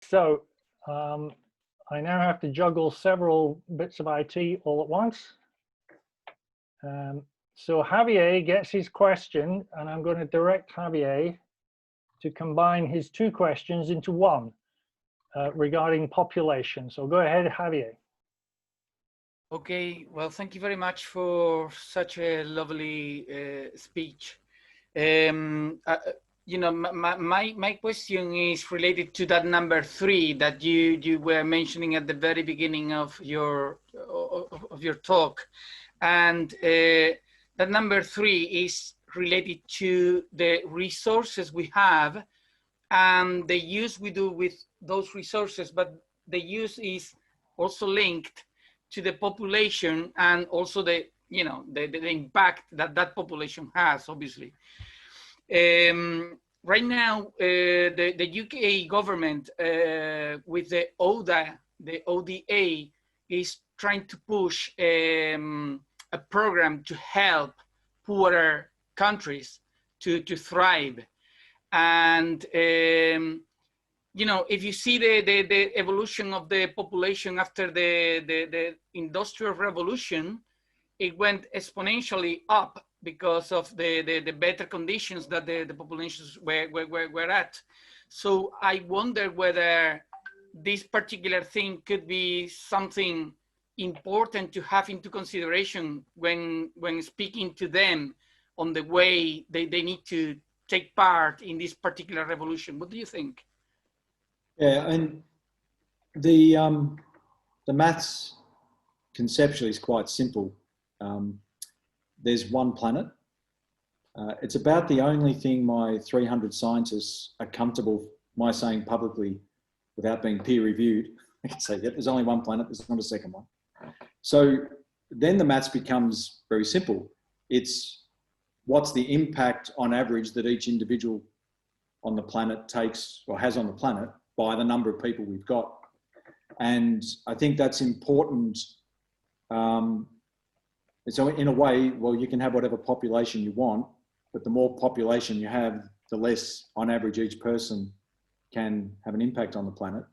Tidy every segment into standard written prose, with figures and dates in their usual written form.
So I now have to juggle several bits of IT all at once. So Javier gets his question, and I'm going to direct Javier to combine his two questions into one regarding population. So go ahead, Javier. Okay, well, thank you very much for such a lovely speech. You know, my question is related to that number 3 that you were mentioning at the very beginning of your talk, and that number 3 is related to the resources we have and the use we do with those resources, but the use is also linked to the population and also the, you know, the impact that that population has, obviously. Right now, the UK government with the ODA is trying to push a program to help poorer countries to thrive. And you know, if you see the evolution of the population after the Industrial Revolution, it went exponentially up because of the better conditions that the populations were at. So I wonder whether this particular thing could be something important to have into consideration when speaking to them on the way they need to take part in this particular revolution. What do you think? Yeah, and the maths conceptually is quite simple. There's one planet. It's about the only thing my 300 scientists are comfortable my saying publicly without being peer reviewed. I can say, yep, there's only one planet, there's not a second one. So then the maths becomes very simple. It's what's the impact on average that each individual on the planet takes or has on the planet by the number of people we've got. And I think that's important. So in a way, well, you can have whatever population you want, but the more population you have, the less on average each person can have an impact on the planet.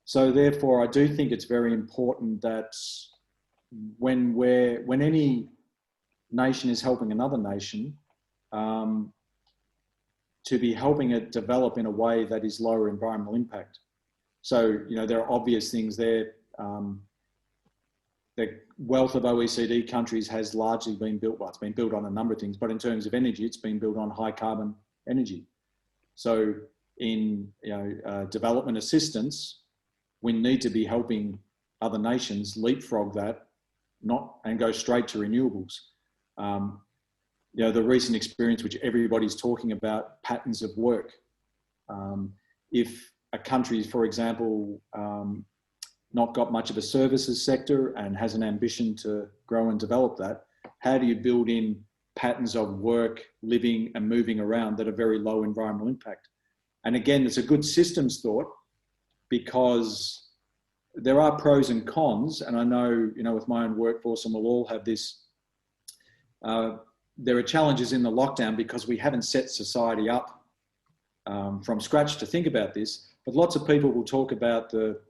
So therefore, I do think it's very important that when any nation is helping another nation, to be helping it develop in a way that is lower environmental impact. So, you know, there are obvious things there. The wealth of OECD countries has largely been built, well, it's been built on a number of things, but in terms of energy, it's been built on high carbon energy. So in development assistance, we need to be helping other nations leapfrog that, and go straight to renewables. You know, the recent experience which everybody's talking about, patterns of work. If a country, for example, not got much of a services sector and has an ambition to grow and develop that, how do you build in patterns of work, living and moving around that are very low environmental impact? And again, it's a good systems thought because there are pros and cons. And I know, you know, with my own workforce, and we'll all have this, there are challenges in the lockdown because we haven't set society up from scratch to think about this. But lots of people will talk about the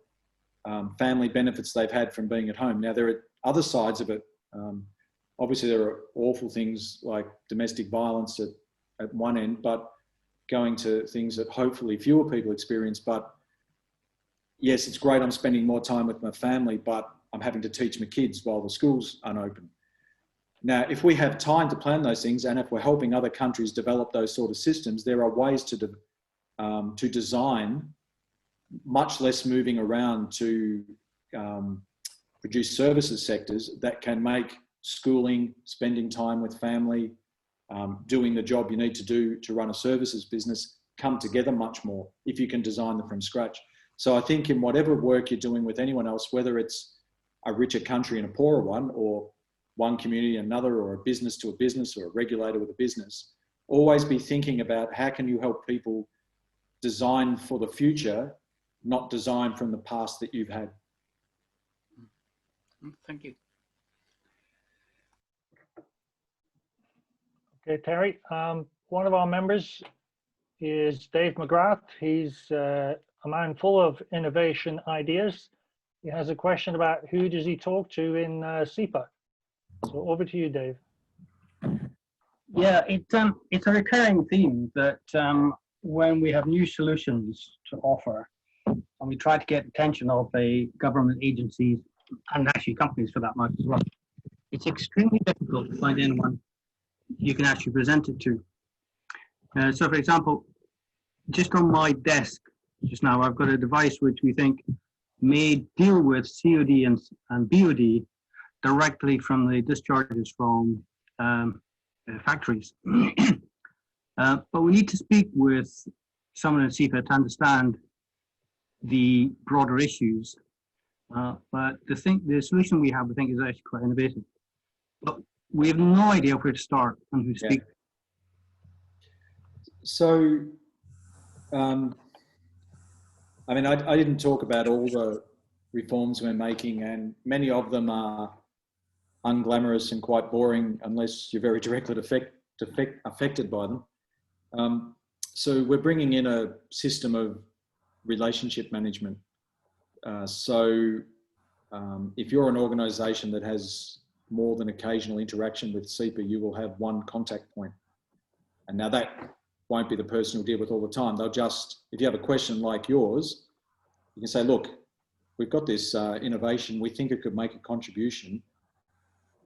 family benefits they've had from being at home. Now, there are other sides of it. Obviously, there are awful things like domestic violence at one end, but going to things that hopefully fewer people experience. But yes, it's great I'm spending more time with my family, but I'm having to teach my kids while the schools aren't open. Now, if we have time to plan those things, and if we're helping other countries develop those sort of systems, there are ways to design much less moving around to produce services sectors that can make schooling, spending time with family, doing the job you need to do to run a services business come together much more if you can design them from scratch. So I think in whatever work you're doing with anyone else, whether it's a richer country and a poorer one, or one community another, or a business to a business, or a regulator with a business, always be thinking about how can you help people design for the future, not design from the past that you've had. Thank you. Okay, Terry. One of our members is Dave McGrath. He's a man full of innovation ideas. He has a question about who does he talk to in SEPA. So over to you, Dave. Yeah, it's a recurring theme that when we have new solutions to offer, and we try to get attention of the government agencies and actually companies for that matter as well, it's extremely difficult to find anyone you can actually present it to. So, for example, just on my desk just now, I've got a device which we think may deal with COD and BOD directly from the discharges from factories. But we need to speak with someone in SEPA to understand the broader issues. But the solution we have, I think, is actually quite innovative. But we have no idea where to start and who to speak. So, I mean, I didn't talk about all the reforms we're making, and many of them are unglamorous and quite boring unless you're very directly affected by them. So we're bringing in a system of relationship management. If you're an organisation that has more than occasional interaction with SEPA, you will have one contact point. And now that won't be the person who'll deal with all the time. They'll just, if you have a question like yours, you can say, look, we've got this innovation, we think it could make a contribution.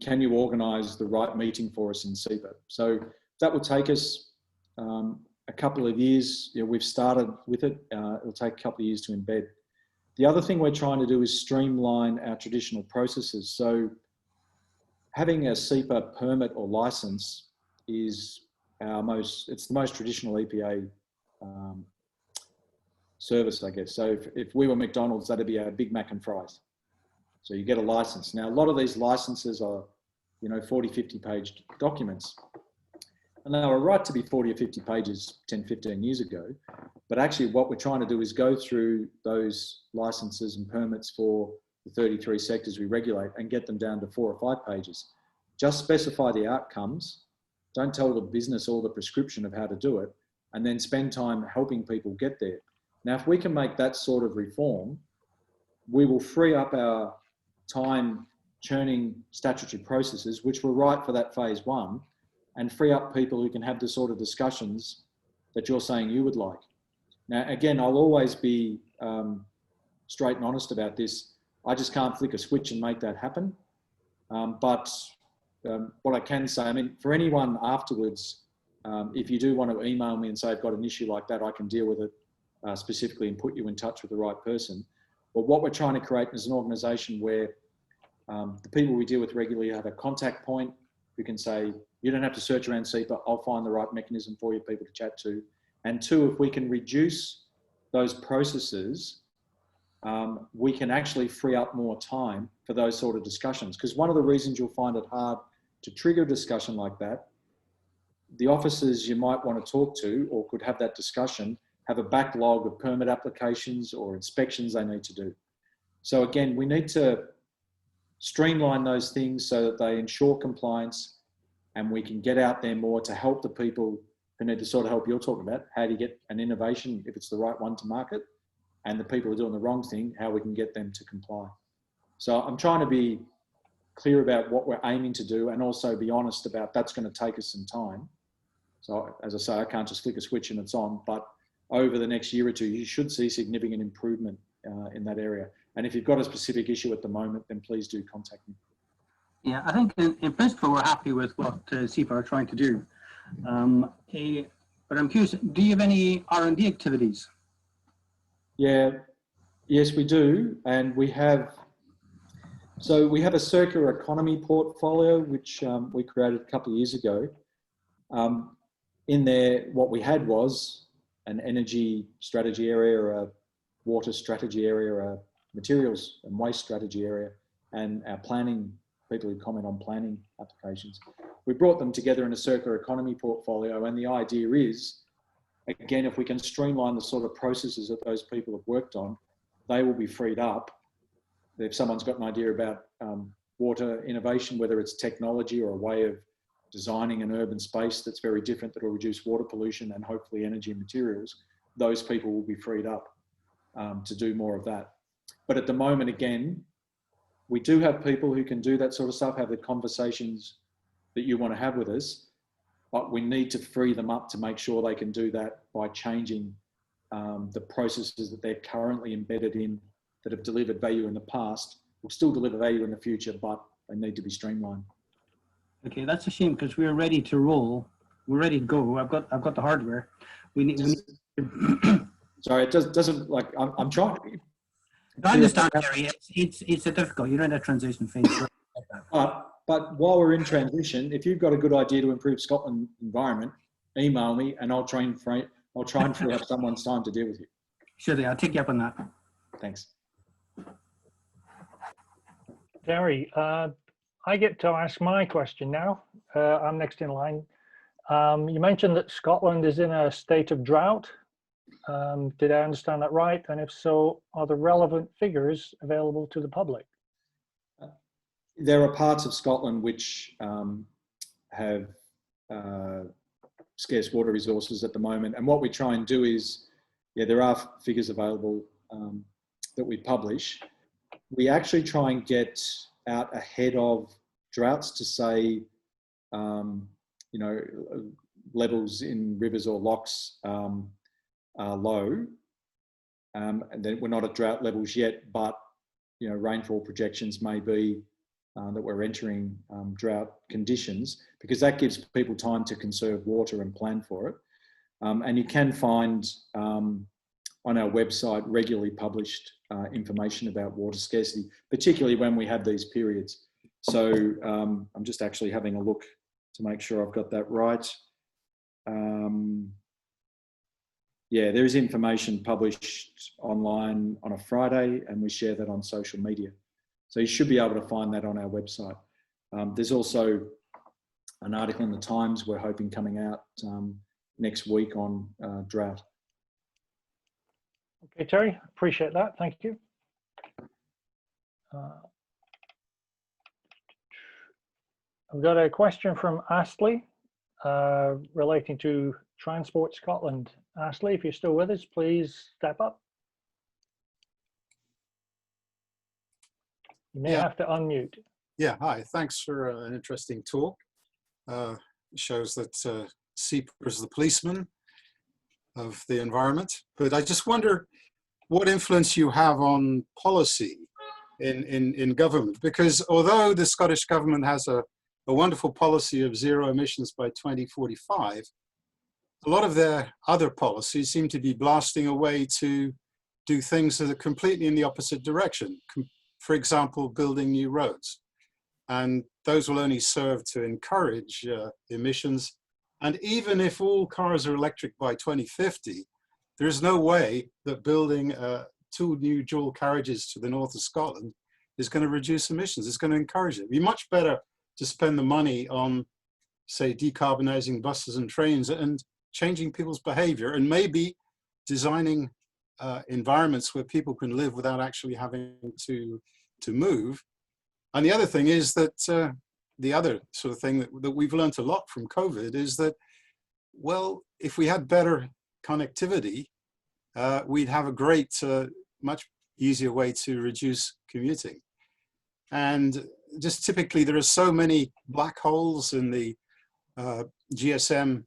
Can you organise the right meeting for us in SEPA? So that will take us a couple of years. You know, we've started with it. It'll take a couple of years to embed. The other thing we're trying to do is streamline our traditional processes. So having a SEPA permit or licence is it's the most traditional EPA service, I guess. So if we were McDonald's, that'd be our Big Mac and fries. So you get a license. Now, a lot of these licenses are, 40, 50 page documents. And they were right to be 40 or 50 pages 10, 15 years ago. But actually what we're trying to do is go through those licenses and permits for the 33 sectors we regulate and get them down to 4 or 5 pages. Just specify the outcomes. Don't tell the business all the prescription of how to do it, and then spend time helping people get there. Now, if we can make that sort of reform, we will free up our time churning statutory processes, which were right for that phase 1, and free up people who can have the sort of discussions that you're saying you would like. Now, again, I'll always be straight and honest about this. I just can't flick a switch and make that happen. But what I can say, I mean, for anyone afterwards, if you do want to email me and say I've got an issue like that, I can deal with it specifically and put you in touch with the right person. But what we're trying to create is an organisation where the people we deal with regularly have a contact point who can say, you don't have to search around SEPA, I'll find the right mechanism for you, people to chat to. And 2, if we can reduce those processes, we can actually free up more time for those sort of discussions. Because one of the reasons you'll find it hard to trigger a discussion like that, the officers you might want to talk to or could have that discussion have a backlog of permit applications or inspections they need to do. So again, we need to streamline those things so that they ensure compliance, and we can get out there more to help the people who need the sort of help you're talking about. How do you get an innovation, if it's the right one, to market? And the people who are doing the wrong thing, how we can get them to comply. So I'm trying to be clear about what we're aiming to do, and also be honest about that's going to take us some time. So as I say, I can't just flick a switch and it's on, but over the next year or 2, you should see significant improvement in that area. And if you've got a specific issue at the moment, then please do contact me. Yeah, I think in principle, we're happy with what SEPA are trying to do. But I'm curious, do you have any R&D activities? Yeah, yes, we do. And we have a circular economy portfolio, which we created a couple of years ago. In there, what we had was an energy strategy area, a water strategy area, a materials and waste strategy area, and our planning, people who comment on planning applications. We brought them together in a circular economy portfolio, and the idea is, again, if we can streamline the sort of processes that those people have worked on, they will be freed up. If someone's got an idea about water innovation, whether it's technology or a way of designing an urban space that's very different, that will reduce water pollution and hopefully energy and materials, those people will be freed up. to do more of that. But at the moment, again, we do have people who can do that sort of stuff, have the conversations that you want to have with us, but we need to free them up to make sure they can do that by changing the processes that they're currently embedded in that have delivered value in the past, will still deliver value in the future, but they need to be streamlined. Okay, that's a shame because we're ready to roll. We're ready to go. I've got the hardware. We need. Sorry, it doesn't like I'm trying. I understand, Terry. It's a difficult. You're in a transition phase. But while we're in transition, if you've got a good idea to improve Scotland environment, email me and I'll try and free up someone's time to deal with you. Surely, I'll take you up on that. Thanks. Terry, I get to ask my question now. I'm next in line. You mentioned that Scotland is in a state of drought. Did I understand that right? And if so, are the relevant figures available to the public? There are parts of Scotland which have scarce water resources at the moment. And what we try and do is, yeah, there are figures available that we publish. We actually try and get out ahead of droughts to say, you know, levels in rivers or lochs are low. And then we're not at drought levels yet, but, you know, rainfall projections may be that we're entering drought conditions, because that gives people time to conserve water and plan for it. And you can find on our website regularly published information about water scarcity, particularly when we have these periods. So I'm just actually having a look to make sure I've got that right. Yeah, there is information published online on a Friday, and we share that on social media. So you should be able to find that on our website. There's also an article in the Times we're hoping coming out next week on drought. Okay, Terry, appreciate that. Thank you. I've got a question from Astley relating to Transport Scotland. Astley, if you're still with us, please step up. You may have to unmute. Yeah, hi. Thanks for an interesting talk. Shows that SEPA is the policeman of the environment. But I just wonder what influence you have on policy in government. Because although the Scottish government has a wonderful policy of zero emissions by 2045, a lot of their other policies seem to be blasting away to do things that are completely in the opposite direction. For example, building new roads. And those will only serve to encourage emissions. And even if all cars are electric by 2050, there's no way that building 2 new dual carriages to the north of Scotland is going to reduce emissions. It's going to encourage it. It'd be much better to spend the money on, say, decarbonizing buses and trains and changing people's behavior, and maybe designing environments where people can live without actually having to move. And the other thing is that the other sort of thing that we've learned a lot from COVID is that, well, if we had better connectivity, we'd have a great, much easier way to reduce commuting. And just typically there are so many black holes in the GSM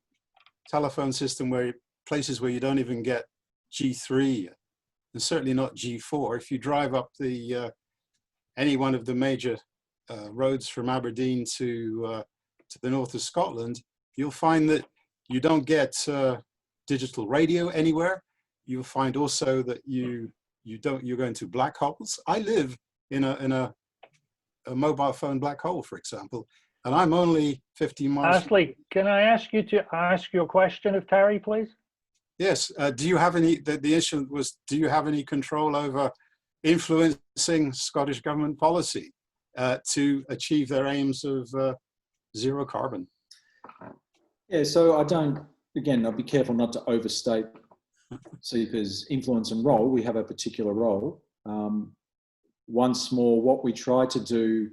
telephone system, where places where you don't even get G3, and certainly not G4. If you drive up the any one of the major roads from Aberdeen to the north of Scotland, you'll find that you don't get digital radio anywhere. You'll find also that you're going to black holes. I live in a mobile phone black hole, for example, and I'm only 50 miles. Astley, can I ask you to ask your question of Terry, please? Yes. Do you have any, the issue was, do you have any control over influencing Scottish government policy to achieve their aims of zero carbon? Yeah, so I don't, again, I'll be careful not to overstate SEPA's influence and role. We have a particular role. Once more, what we try to do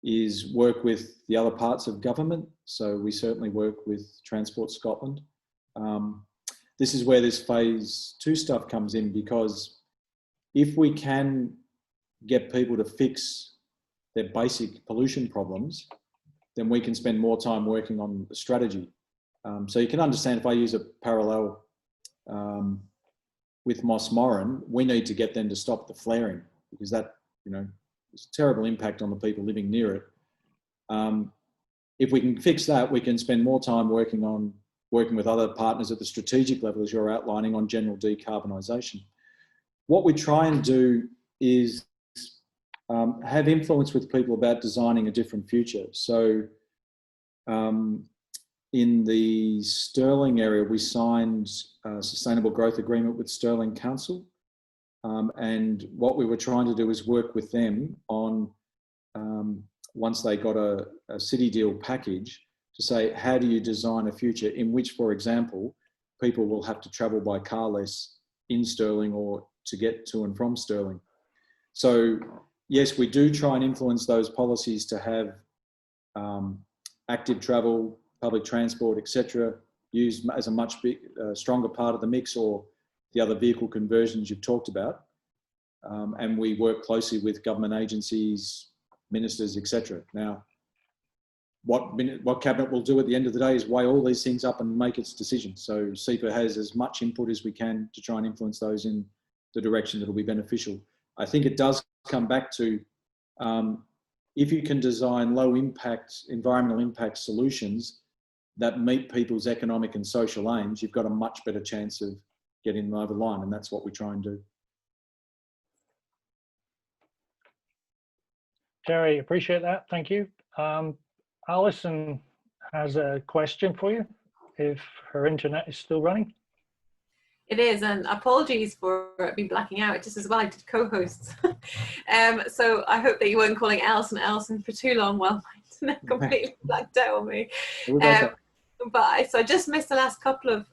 is work with the other parts of government. So we certainly work with Transport Scotland. This is where this phase 2 stuff comes in, because if we can get people to fix their basic pollution problems, then we can spend more time working on the strategy. So you can understand, if I use a parallel with Moss Moran, we need to get them to stop the flaring, because that, you know, it's a terrible impact on the people living near it. If we can fix that, we can spend more time working with other partners at the strategic level, as you're outlining, on general decarbonisation. What we try and do is have influence with people about designing a different future. So in the Stirling area, we signed a sustainable growth agreement with Stirling Council. And what we were trying to do is work with them on, once they got a city deal package, to say, how do you design a future in which, for example, people will have to travel by car less in Stirling or to get to and from Stirling. So yes, we do try and influence those policies to have active travel, public transport, etc., used as a much stronger part of the mix, or the other vehicle conversions you've talked about. And we work closely with government agencies, ministers, etc. Now, what Cabinet will do at the end of the day is weigh all these things up and make its decision. So SEPA has as much input as we can to try and influence those in the direction that will be beneficial. I think it does come back to, if you can design low impact, environmental impact solutions that meet people's economic and social aims, you've got a much better chance of getting them over the line, and that's what we try and do. Terry, appreciate that. Thank you. Alison has a question for you, if her internet is still running. It is, and apologies for me blacking out, just as well I did co-hosts. So I hope that you weren't calling Alison for too long while my internet completely blacked out on me. So I just missed the last couple of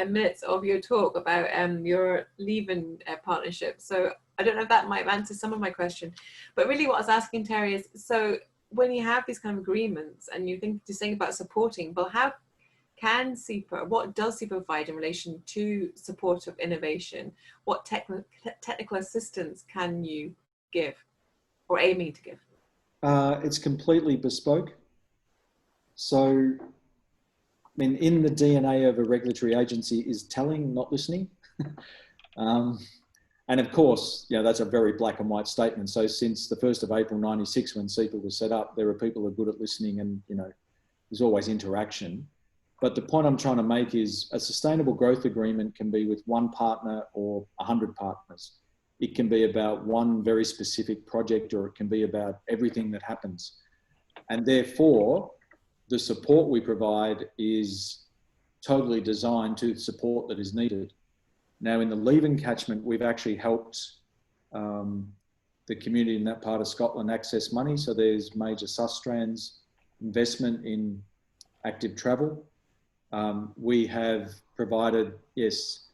minutes of your talk about your leaving partnership. So I don't know if that might answer some of my question, but really what I was asking, Terry, is, so when you have these kind of agreements and you think about supporting, well, how can SEPA, what does SEPA provide in relation to support of innovation? What technical assistance can you give, or aiming to give? It's completely bespoke. So, I mean, in the DNA of a regulatory agency is telling, not listening. And of course, you know, that's a very black and white statement. So since the 1st of April 96, when SEPA was set up, there are people who are good at listening, and, you know, there's always interaction. But the point I'm trying to make is a sustainable growth agreement can be with one partner or 100 partners. It can be about one very specific project, or it can be about everything that happens. And therefore, the support we provide is totally designed to support that is needed. Now, in the Leven catchment, we've actually helped the community in that part of Scotland access money. So there's major Sustrans investment in active travel. We have provided, yes,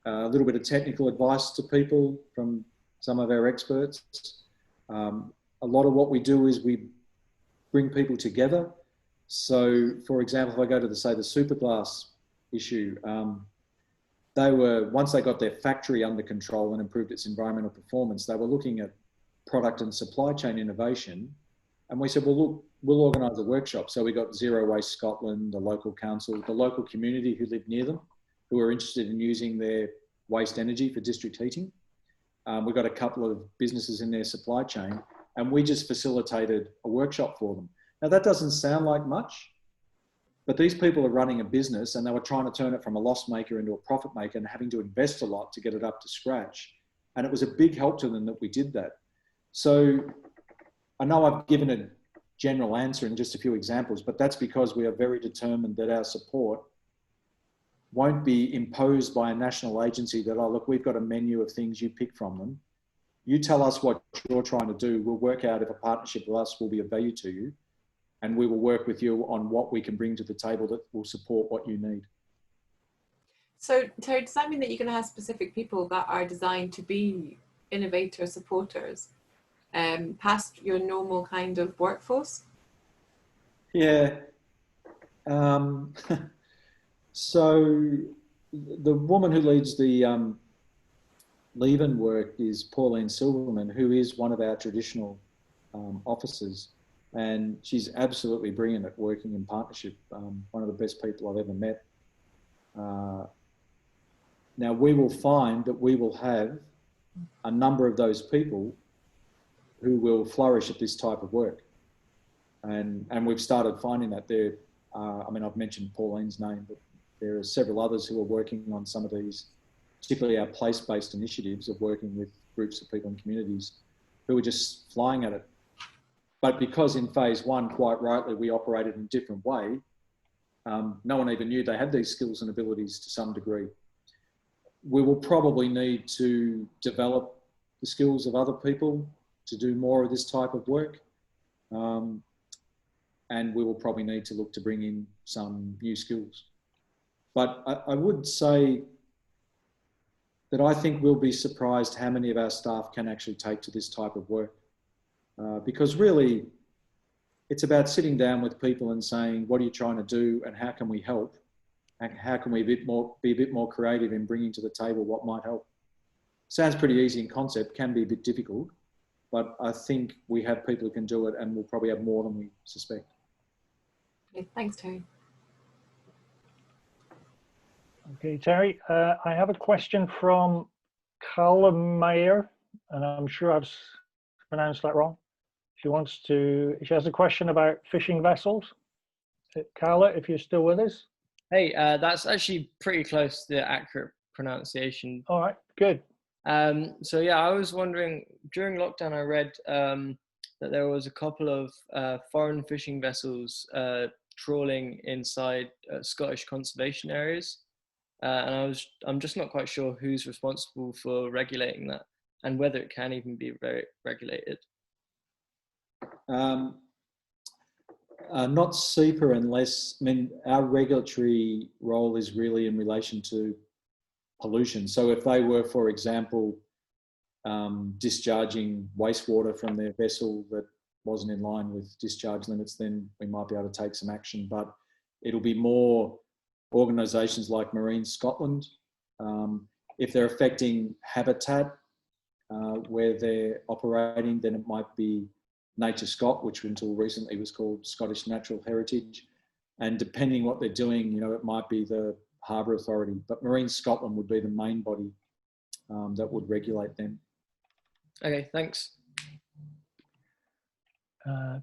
a little bit of technical advice to people from some of our experts. A lot of what we do is we bring people together. So, for example, if I go to the Superglass issue, once they got their factory under control and improved its environmental performance, they were looking at product and supply chain innovation. And we said, well, look, we'll organise a workshop. So we got Zero Waste Scotland, the local council, the local community who live near them, who are interested in using their waste energy for district heating. We got a couple of businesses in their supply chain, and we just facilitated a workshop for them. Now, that doesn't sound like much, but these people are running a business, and they were trying to turn it from a loss maker into a profit maker and having to invest a lot to get it up to scratch. And it was a big help to them that we did that. So I know I've given a general answer in just a few examples, but that's because we are very determined that our support won't be imposed by a national agency that, oh, look, we've got a menu of things, you pick from them. You tell us what you're trying to do. We'll work out if a partnership with us will be of value to you. And we will work with you on what we can bring to the table that will support what you need. So, Terry, does that mean that you're going to have specific people that are designed to be innovator supporters past your normal kind of workforce? Yeah. So the woman who leads the leave-in work is Pauline Silverman, who is one of our traditional officers, and she's absolutely brilliant at working in partnership. One of the best people I've ever met. Now we will find that we will have a number of those people who will flourish at this type of work. And we've started finding that there. I mean, I've mentioned Pauline's name, but there are several others who are working on some of these, particularly our place-based initiatives of working with groups of people and communities who are just flying at it. But because in phase one, quite rightly, we operated in a different way, no one even knew they had these skills and abilities to some degree. We will probably need to develop the skills of other people to do more of this type of work. And we will probably need to look to bring in some new skills. But I would say that I think we'll be surprised how many of our staff can actually take to this type of work. Because really, it's about sitting down with people and saying, what are you trying to do and how can we help? And how can we be a bit more creative in bringing to the table what might help? Sounds pretty easy in concept, can be a bit difficult, but I think we have people who can do it, and we'll probably have more than we suspect. Okay, thanks, Terry. Okay, Terry, I have a question from Carla Mayer, and I'm sure I've pronounced that wrong. She has a question about fishing vessels. Carla, if you're still with us. Hey, that's actually pretty close to the accurate pronunciation. All right, good. So yeah, I was wondering, during lockdown I read that there was a couple of foreign fishing vessels trawling inside Scottish conservation areas. And I'm just not quite sure who's responsible for regulating that and whether it can even be regulated. Not SEPA unless, I mean, our regulatory role is really in relation to pollution. So if they were, for example, discharging wastewater from their vessel that wasn't in line with discharge limits, then we might be able to take some action. But it'll be more organisations like Marine Scotland. If they're affecting habitat where they're operating, then it might be Nature Scot, which until recently was called Scottish Natural Heritage. And depending what they're doing, you know, it might be the Harbour Authority, but Marine Scotland would be the main body that would regulate them. Okay, thanks. And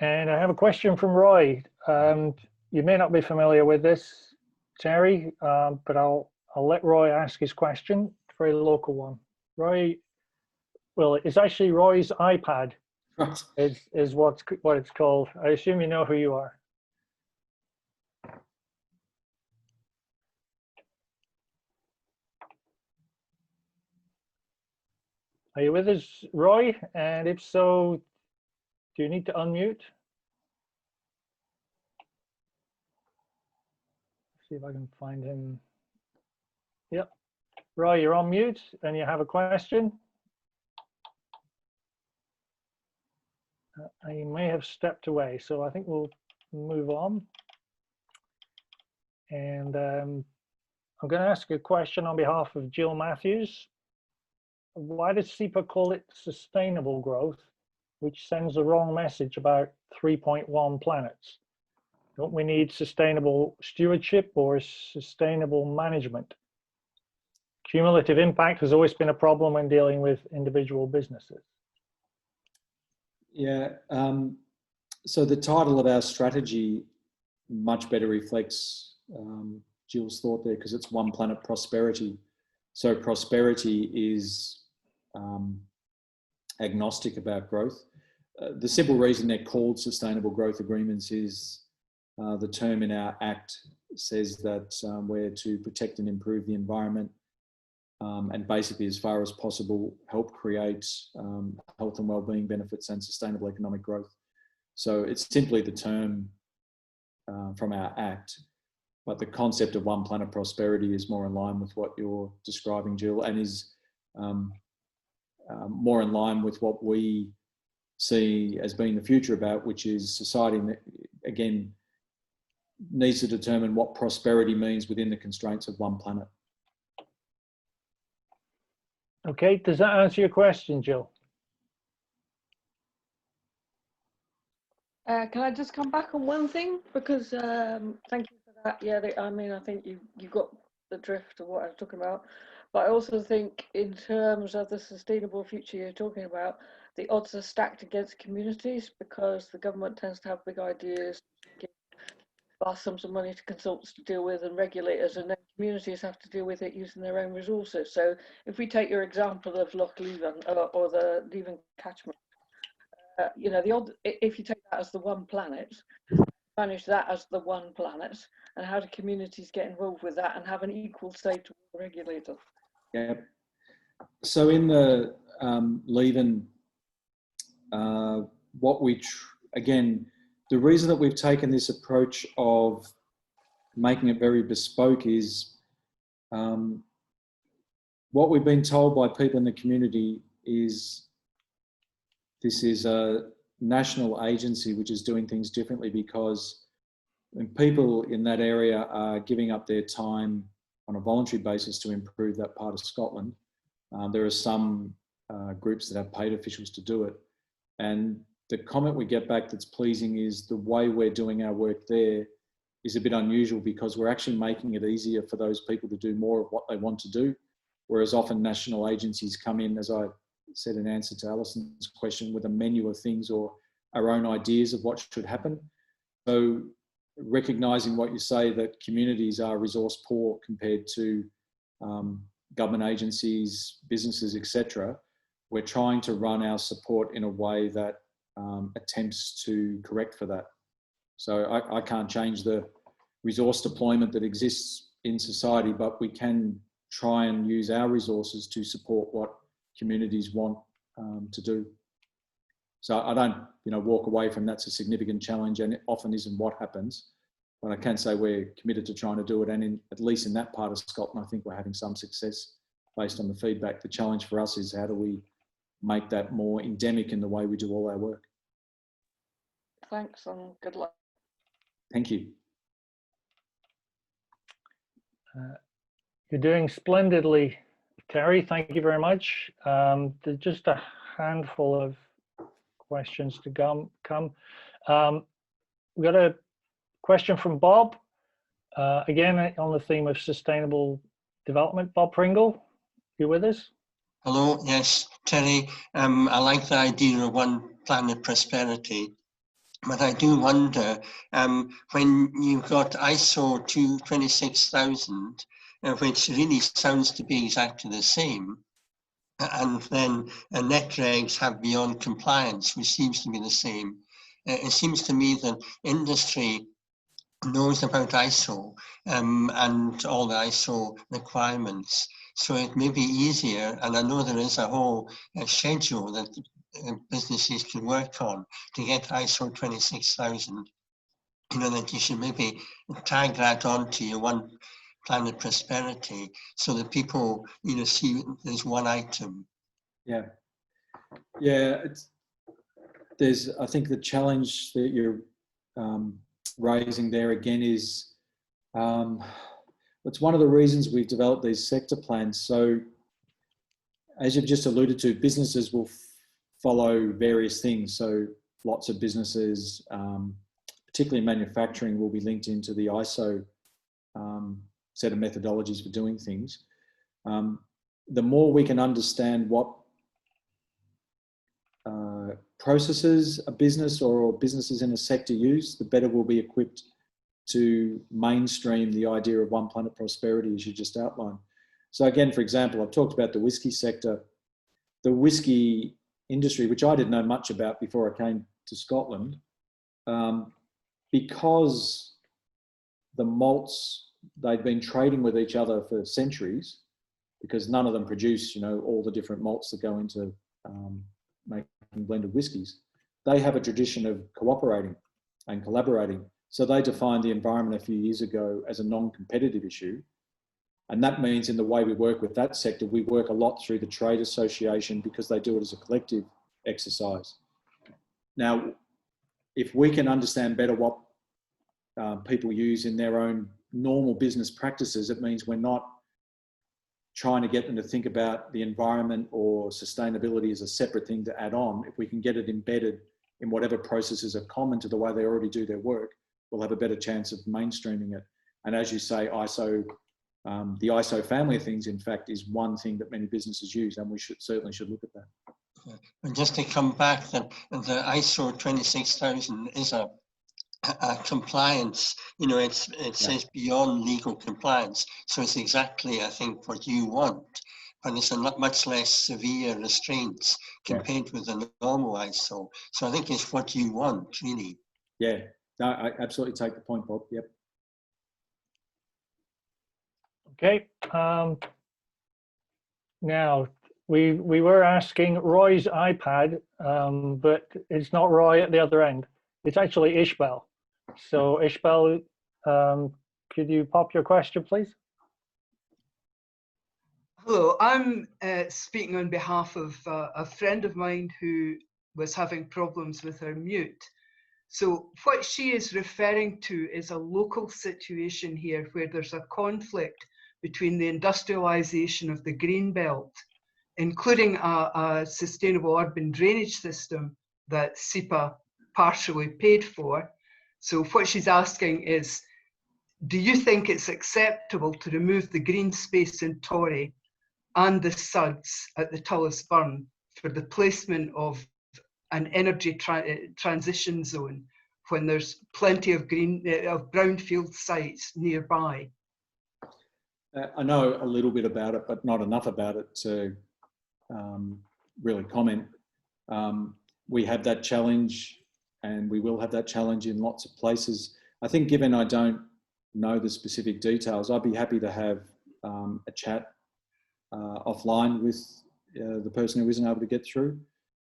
I have a question from Roy. You may not be familiar with this, Terry, but I'll let Roy ask his question. Very local one. Roy, well, it's actually Roy's iPad. Right. Is what it's called. I assume you know who you are. Are you with us, Roy? And if so, do you need to unmute? See if I can find him. Yep. Roy, you're on mute and you have a question. You may have stepped away, so I think we'll move on. And I'm going to ask a question on behalf of Jill Matthews. Why does SEPA call it sustainable growth, which sends the wrong message about 3.1 planets? Don't we need sustainable stewardship or sustainable management? Cumulative impact has always been a problem when dealing with individual businesses. Yeah, so the title of our strategy much better reflects Jill's thought there, because it's One Planet Prosperity. So prosperity is agnostic about growth. The simple reason they're called sustainable growth agreements is the term in our Act says that we're to protect and improve the environment and basically, as far as possible, help create health and wellbeing benefits and sustainable economic growth. So it's simply the term from our Act, but the concept of One Planet Prosperity is more in line with what you're describing, Jill, and is more in line with what we see as being the future about, which is society, again, needs to determine what prosperity means within the constraints of one planet. Okay, does that answer your question, Jill? Can I just come back on one thing? Because thank you for that. Yeah, I mean, I think you got the drift of what I was talking about. But I also think in terms of the sustainable future you're talking about, the odds are stacked against communities because the government tends to have big ideas, give vast sums of money to consultants to deal with and regulators, and then communities have to deal with it using their own resources. So if we take your example of Loch Leven or the Leven catchment, you know, if you take that as the one planet, manage that as the one planet, and how do communities get involved with that and have an equal say to the regulator? Yeah. So in the Leven, again, the reason that we've taken this approach of making it very bespoke is what we've been told by people in the community is this is a national agency which is doing things differently, because when people in that area are giving up their time on a voluntary basis to improve that part of Scotland, there are some groups that have paid officials to do it. And the comment we get back that's pleasing is the way we're doing our work there is a bit unusual, because we're actually making it easier for those people to do more of what they want to do. Whereas often national agencies come in, as I said in answer to Alison's question, with a menu of things or our own ideas of what should happen. So recognising what you say, that communities are resource poor compared to government agencies, businesses, etc., we're trying to run our support in a way that attempts to correct for that. So I can't change the resource deployment that exists in society, but we can try and use our resources to support what communities want to do. So I don't, walk away from that's a significant challenge, and it often isn't what happens. But I can say we're committed to trying to do it, and at least in that part of Scotland, I think we're having some success based on the feedback. The challenge for us is how do we make that more endemic in the way we do all our work. Thanks and good luck. Thank you. You're doing splendidly, Terry. Thank you very much. There's just a handful of questions to come. We've got a question from Bob, again on the theme of sustainable development. Bob Pringle, you with us? Hello, yes, Terry. I like the idea of one planet prosperity, but I do wonder when you've got ISO 26000, which really sounds to be exactly the same, and then net regs have beyond compliance, which seems to be the same. It seems to me that industry knows about ISO and all the ISO requirements. So it may be easier, and I know there is a whole schedule that businesses can work on to get ISO 26000, that you should maybe tag that onto your one planet prosperity so that people, see there's one item. Yeah. I think the challenge that you're raising there again is it's one of the reasons we've developed these sector plans. So as you've just alluded to, businesses will follow various things. So lots of businesses, particularly manufacturing, will be linked into the ISO set of methodologies for doing things. The more we can understand what processes a business or businesses in a sector use, the better we'll be equipped to mainstream the idea of one planet prosperity, as you just outlined. So again, for example, I've talked about the whiskey sector. The whiskey industry, which I didn't know much about before I came to Scotland, because the malts, they've been trading with each other for centuries, because none of them produce, all the different malts that go into making blended whiskies. They have a tradition of cooperating and collaborating. So they defined the environment a few years ago as a non-competitive issue. And that means in the way we work with that sector, we work a lot through the trade association because they do it as a collective exercise. Now, if we can understand better what people use in their own normal business practices, it means we're not trying to get them to think about the environment or sustainability as a separate thing to add on. If we can get it embedded in whatever processes are common to the way they already do their work, we'll have a better chance of mainstreaming it. And as you say, ISO, the ISO family of things, in fact, is one thing that many businesses use, and we certainly should look at that. And just to come back, the ISO 26000 is a compliance, you know, it says beyond legal compliance. So it's exactly, I think, what you want, but it's a much less severe restraints compared with the normal ISO. So I think it's what you want, really. Yeah, no, I absolutely take the point, Bob. Yep. Okay. Now, we were asking Roy's iPad, but it's not Roy at the other end. It's actually Ishbel. So Ishbel, could you pop your question, please? Hello, I'm speaking on behalf of a friend of mine who was having problems with her mute. So what she is referring to is a local situation here where there's a conflict between the industrialisation of the green belt, including a sustainable urban drainage system that SEPA partially paid for. So what she's asking is, do you think it's acceptable to remove the green space in Torry and the suds at the Tullis Burn for the placement of an energy transition zone when there's plenty of brownfield sites nearby? I know a little bit about it, but not enough about it to really comment. We have that challenge, and we will have that challenge in lots of places. I think, given I don't know the specific details, I'd be happy to have a chat offline with the person who isn't able to get through.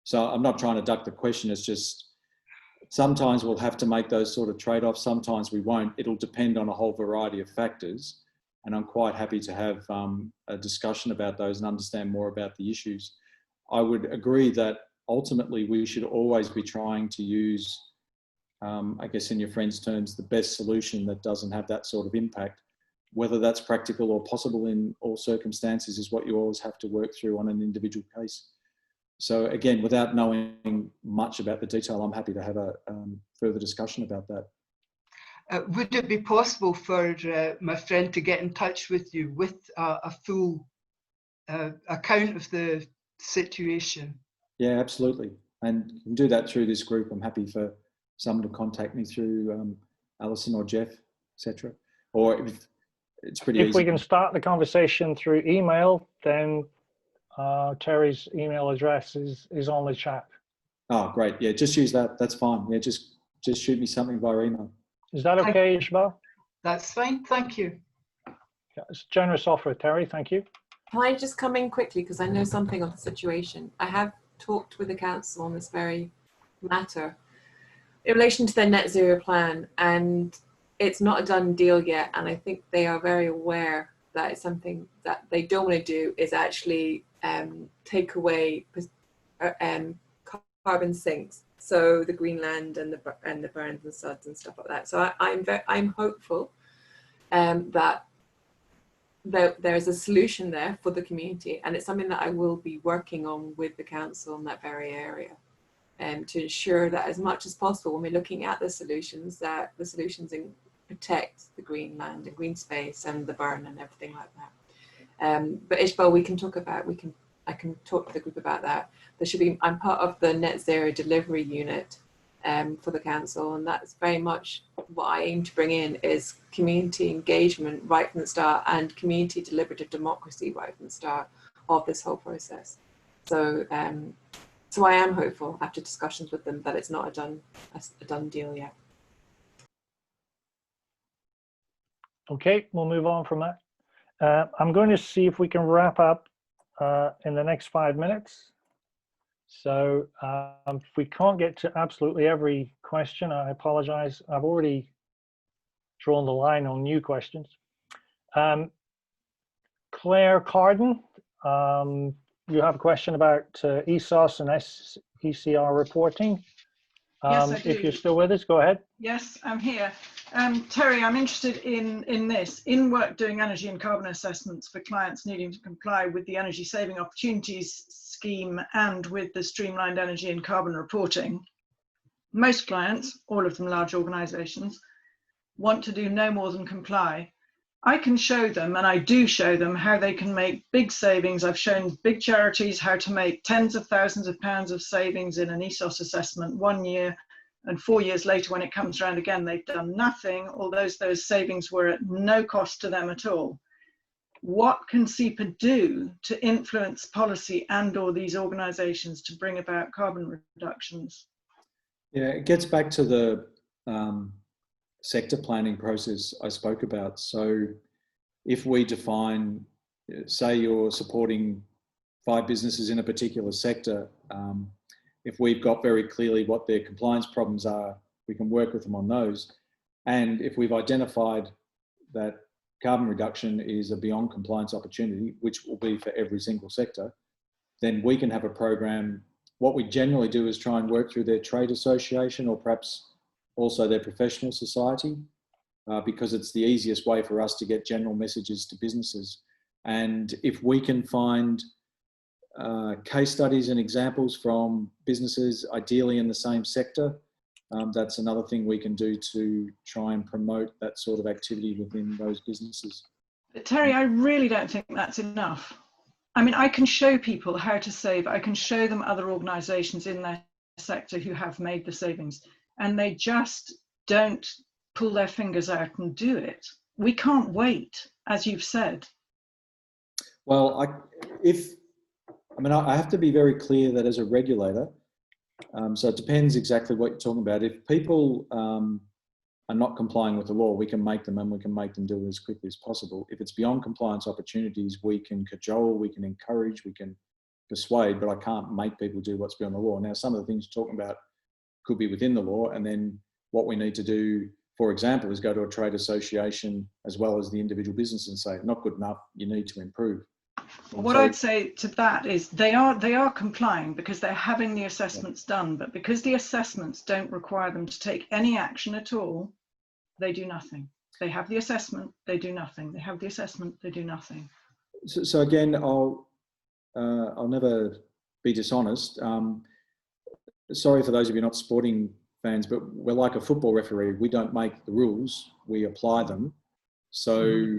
So I'm not trying to duck the question. It's just sometimes we'll have to make those sort of trade-offs. Sometimes we won't. It'll depend on a whole variety of factors. And I'm quite happy to have a discussion about those and understand more about the issues. I would agree that ultimately we should always be trying to use, I guess in your friend's terms, the best solution that doesn't have that sort of impact. Whether that's practical or possible in all circumstances is what you always have to work through on an individual case. So again, without knowing much about the detail, I'm happy to have a further discussion about that. Would it be possible for my friend to get in touch with you with a full account of the situation? Yeah, absolutely. And you can do that through this group. I'm happy for someone to contact me through Alison or Jeff, etc. Or if it's pretty easy. If we can start the conversation through email, then Terry's email address is on the chat. Oh, great. Yeah, just use that. That's fine. Yeah, just shoot me something via email. Is that okay, Ishbel? That's fine. Thank you. Yeah, it's a generous offer, Terry. Thank you. Can I just come in quickly because I know something of the situation? I have talked with the council on this very matter in relation to their net zero plan, and it's not a done deal yet. And I think they are very aware that it's something that they don't want to do is actually take away carbon sinks. So the Greenland and the burns and suds and stuff like that. So I'm hopeful that there's a solution there for the community, and it's something that I will be working on with the council in that very area, to ensure that as much as possible when we're looking at the solutions, that the solutions protect the Greenland and green space and the burn and everything like that. But Ishbel, I can talk to the group about that. I'm part of the net zero delivery unit for the council, and that's very much what I aim to bring in is community engagement right from the start and community deliberative democracy right from the start of this whole process. So so I am hopeful after discussions with them that it's not a done deal yet. Okay, we'll move on from that. I'm going to see if we can wrap up in the next 5 minutes. So if we can't get to absolutely every question, I apologize. I've already drawn the line on new questions. Claire Carden, you have a question about ESOS and ECR reporting. Yes, I If do. you're still with us, go ahead. Yes, I'm here. Terry, I'm interested in this. In work doing energy and carbon assessments for clients needing to comply with the Energy Saving Opportunities Scheme and with the streamlined energy and carbon reporting, most clients, all of them large organisations, want to do no more than comply. I can show them, and I do show them, how they can make big savings. I've shown big charities how to make tens of thousands of pounds of savings in an ESOS assessment 1 year, and 4 years later, when it comes around again, they've done nothing, although those savings were at no cost to them at all. What can SEPA do to influence policy and or these organisations to bring about carbon reductions? Yeah, it gets back to the sector planning process I spoke about. So if we define, say you're supporting 5 businesses in a particular sector, if we've got very clearly what their compliance problems are, we can work with them on those. And if we've identified that carbon reduction is a beyond compliance opportunity, which will be for every single sector, then we can have a program. What we generally do is try and work through their trade association or perhaps also their professional society, because it's the easiest way for us to get general messages to businesses. And if we can find case studies and examples from businesses, ideally in the same sector, that's another thing we can do to try and promote that sort of activity within those businesses. But Terry, I really don't think that's enough. I mean, I can show people how to save. I can show them other organisations in their sector who have made the savings, and they just don't pull their fingers out and do it. We can't wait, as you've said. Well, I have to be very clear that as a regulator, so it depends exactly what you're talking about. If people are not complying with the law, we can make them, and we can make them do it as quickly as possible. If it's beyond compliance opportunities, we can cajole, we can encourage, we can persuade, but I can't make people do what's beyond the law. Now, some of the things you're talking about could be within the law, and then what we need to do, for example, is go to a trade association as well as the individual business and say, not good enough, you need to improve. What I'd say to that is they are complying because they're having the assessments done, but because the assessments don't require them to take any action at all, they do nothing. They have the assessment, they do nothing. They have the assessment, they do nothing. So again, I'll never be dishonest. Sorry for those of you not sporting fans, but we're like a football referee. We don't make the rules, we apply them. So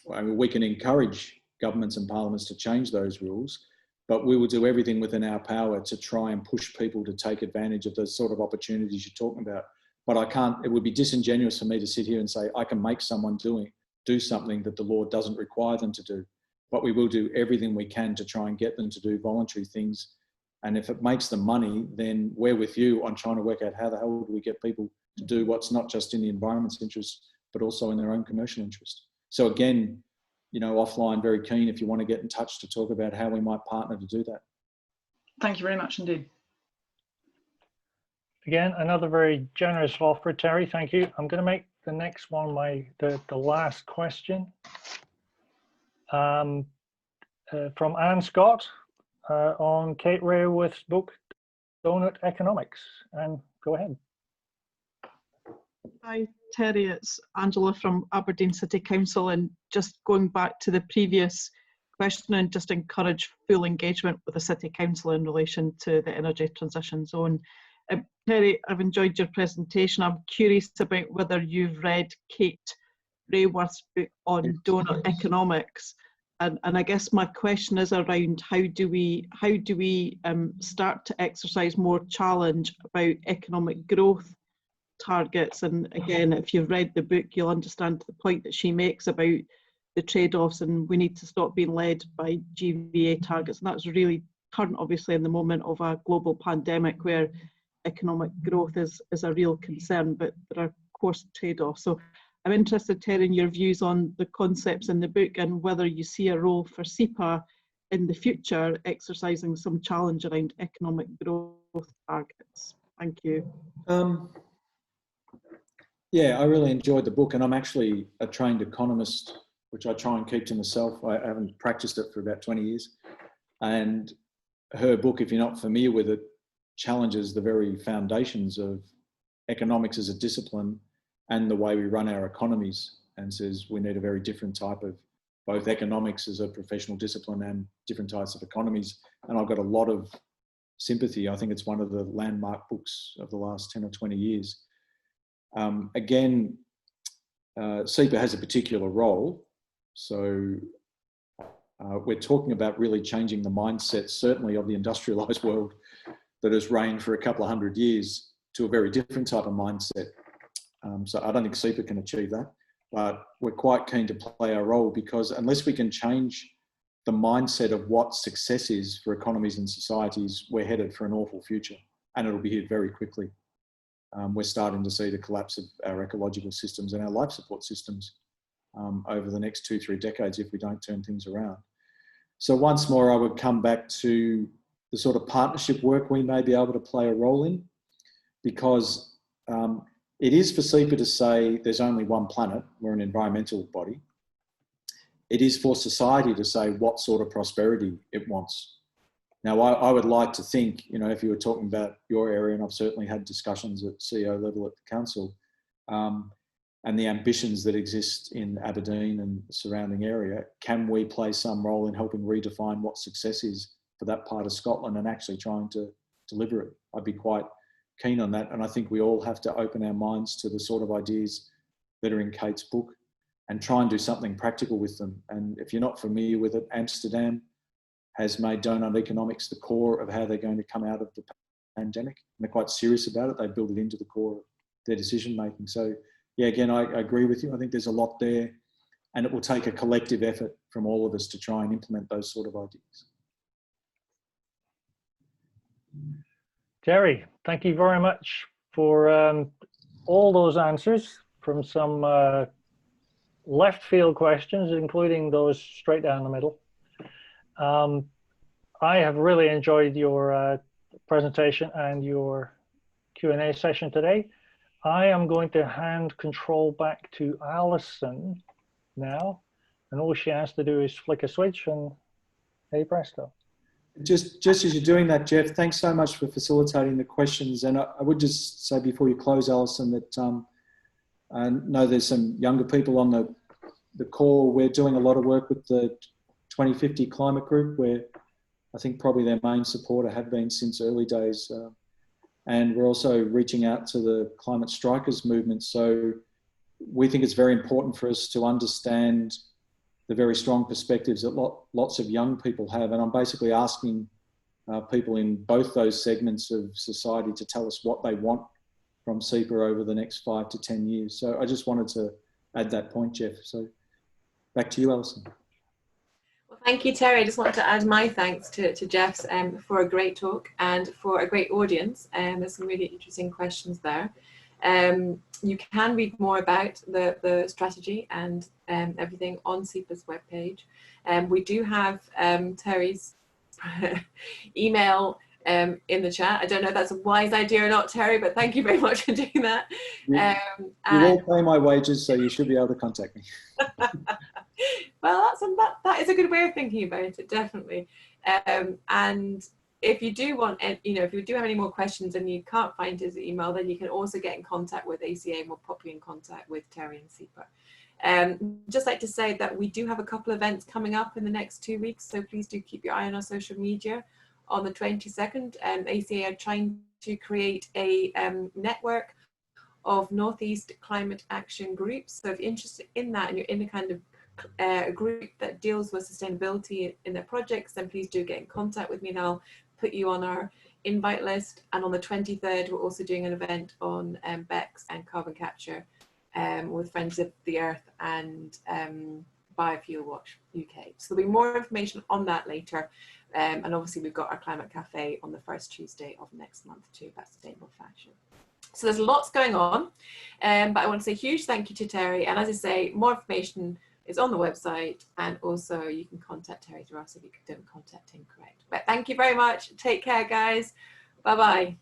we can encourage governments and parliaments to change those rules, but we will do everything within our power to try and push people to take advantage of the sort of opportunities you're talking about. But I can't, it would be disingenuous for me to sit here and say, I can make someone do something that the law doesn't require them to do. But we will do everything we can to try and get them to do voluntary things. And if it makes them money, then we're with you on trying to work out how the hell do we get people to do what's not just in the environment's interest, but also in their own commercial interest. So again, you know, offline, very keen if you want to get in touch to talk about how we might partner to do that. Thank you very much indeed. Again, another very generous offer, Terry. Thank you. I'm going to make the next one the last question. From Anne Scott on Kate Raworth's book, Donut Economics. And go ahead. Hi, Terry. It's Angela from Aberdeen City Council. And just going back to the previous question, and just encourage full engagement with the City Council in relation to the energy transition zone. Terry, I've enjoyed your presentation. I'm curious about whether you've read Kate Raworth's book on donut economics. And I guess my question is around how do we start to exercise more challenge about economic growth targets. And again, if you've read the book, you'll understand the point that she makes about the trade-offs, and we need to stop being led by GVA targets. And that's really current, obviously, in the moment of a global pandemic where economic growth is a real concern, but there are, of course, trade-offs. So I'm interested, Terry, in your views on the concepts in the book and whether you see a role for SEPA in the future exercising some challenge around economic growth targets. Thank you. Yeah, I really enjoyed the book, and I'm actually a trained economist, which I try and keep to myself. I haven't practiced it for about 20 years. And her book, if you're not familiar with it, challenges the very foundations of economics as a discipline and the way we run our economies, and says we need a very different type of both economics as a professional discipline and different types of economies. And I've got a lot of sympathy. I think it's one of the landmark books of the last 10 or 20 years. Again, SEPA has a particular role. So we're talking about really changing the mindset, certainly of the industrialised world that has reigned for a couple of 100 years, to a very different type of mindset. So I don't think SEPA can achieve that, but we're quite keen to play our role, because unless we can change the mindset of what success is for economies and societies, we're headed for an awful future, and it'll be here very quickly. We're starting to see the collapse of our ecological systems and our life support systems over the next 2-3 decades if we don't turn things around. So once more, I would come back to the sort of partnership work we may be able to play a role in, because it is for SEPA to say there's only one planet, we're an environmental body. It is for society to say what sort of prosperity it wants. Now, I would like to think, you know, if you were talking about your area, and I've certainly had discussions at CEO level at the council, and the ambitions that exist in Aberdeen and the surrounding area, can we play some role in helping redefine what success is for that part of Scotland and actually trying to deliver it? I'd be quite keen on that. And I think we all have to open our minds to the sort of ideas that are in Kate's book and try and do something practical with them. And if you're not familiar with it, Amsterdam has made donut economics the core of how they're going to come out of the pandemic. And they're quite serious about it. They build it into the core of their decision making. So yeah, again, I agree with you. I think there's a lot there, and it will take a collective effort from all of us to try and implement those sort of ideas. Terry, thank you very much for all those answers from some left field questions, including those straight down the middle. I have really enjoyed your presentation and your Q&A session today. I am going to hand control back to Alison now, and all she has to do is flick a switch and hey presto. Just as you're doing that, Jeff, thanks so much for facilitating the questions. And I would just say before you close, Alison, that I know there's some younger people on the call. We're doing a lot of work with the 2050 climate group, where I think probably their main supporter have been since early days. And we're also reaching out to the climate strikers movement. So we think it's very important for us to understand the very strong perspectives that lots of young people have. And I'm basically asking people in both those segments of society to tell us what they want from SEPA over the next 5 to 10 years. So I just wanted to add that point, Jeff. So back to you, Alison. Well, thank you, Terry. I just wanted to add my thanks to Jeff's for a great talk and for a great audience. There's some really interesting questions there. You can read more about the strategy and everything on SEPA's webpage. We do have Terry's email in the chat. I don't know if that's a wise idea or not, Terry, but thank you very much for doing that. You will pay my wages, so you should be able to contact me. Well, that is a good way of thinking about it, definitely. And if you do want, if you do have any more questions and you can't find his email, then you can also get in contact with ACA, and we'll pop you in contact with Terry and SEPA. Just like to say that we do have a couple of events coming up in the next 2 weeks, so please do keep your eye on our social media. On the 22nd, ACA are trying to create a network of Northeast climate action groups. So if you're interested in that and you're in a kind of group that deals with sustainability in their projects, then please do get in contact with me and I'll put you on our invite list. And on the 23rd, we're also doing an event on BECCS and carbon capture with Friends of the Earth and Biofuel Watch UK. So there'll be more information on that later. And obviously we've got our Climate Cafe on the first Tuesday of next month too, about sustainable fashion. So there's lots going on, but I want to say a huge thank you to Terry. And as I say, more information is on the website, and also you can contact Terry through us if you don't contact him correct. But thank you very much. Take care, guys. Bye-bye.